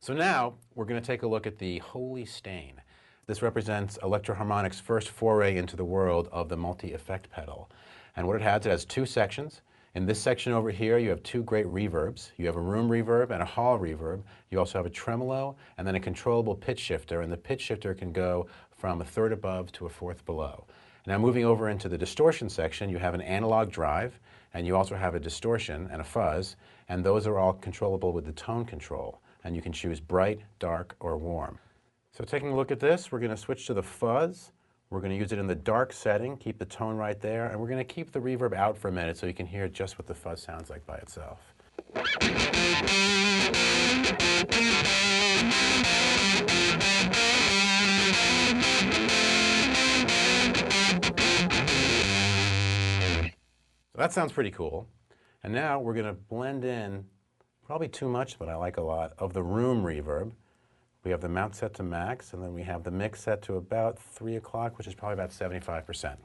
So now we're going to take a look at the Holy-Stain. This represents Electro Harmonix's first foray into the world of the multi-effect pedal. And what it has two sections. In this section over here, you have two great reverbs. You have a room reverb and a hall reverb. You also have a tremolo and then a controllable pitch shifter. And the pitch shifter can go from a third above to a fourth below. Now moving over into the distortion section, you have an analog drive, and you also have a distortion and a fuzz, and those are all controllable with the tone control. And you can choose bright, dark, or warm. So taking a look at this, we're going to switch to the fuzz. We're going to use it in the dark setting, keep the tone right there, and we're going to keep the reverb out for a minute so you can hear just what the fuzz sounds like by itself. So that sounds pretty cool. And now we're going to blend in, probably too much, but I like a lot, of the room reverb. We have the mount set to max, and then we have the mix set to about 3 o'clock, which is probably about 75%.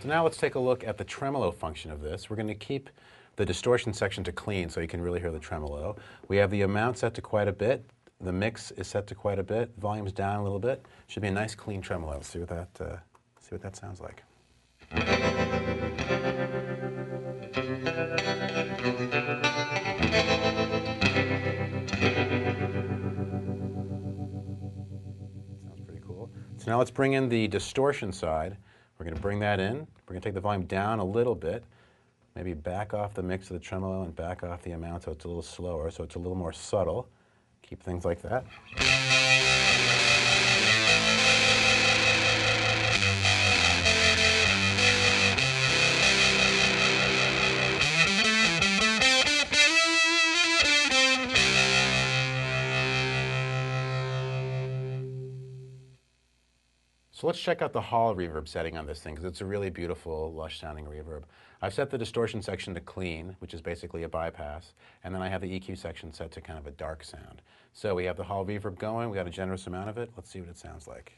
So now let's take a look at the tremolo function of this. We're going to keep the distortion section to clean so you can really hear the tremolo. We have the amount set to quite a bit. The mix is set to quite a bit. Volume's down a little bit. Should be a nice clean tremolo. Let's see what that sounds like. Sounds pretty cool. So now let's bring in the distortion side. We're going to bring that in. We're going to take the volume down a little bit. Maybe back off the mix of the tremolo and back off the amount so it's a little slower, so it's a little more subtle. Keep things like that. So let's check out the hall reverb setting on this thing, because it's a really beautiful, lush-sounding reverb. I've set the distortion section to clean, which is basically a bypass, and then I have the EQ section set to kind of a dark sound. So we have the hall reverb going. We got a generous amount of it. Let's see what it sounds like.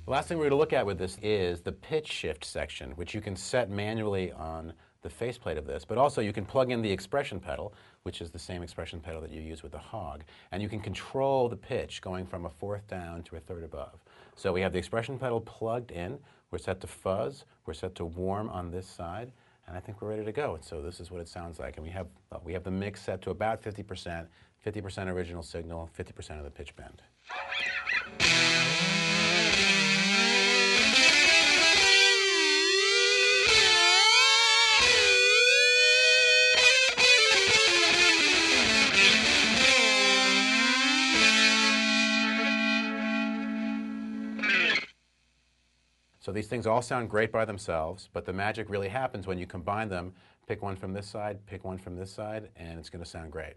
The last thing we're going to look at with this is the pitch shift section, which you can set manually on the faceplate of this, but also you can plug in the expression pedal, which is the same expression pedal that you use with the Hog, and you can control the pitch going from a fourth down to a third above. So we have the expression pedal plugged in, we're set to fuzz, we're set to warm on this side, and I think we're ready to go. So this is what it sounds like, and we have the mix set to about 50%, 50% original signal, 50% of the pitch bend. So these things all sound great by themselves, but the magic really happens when you combine them. Pick one from this side, pick one from this side, and it's going to sound great.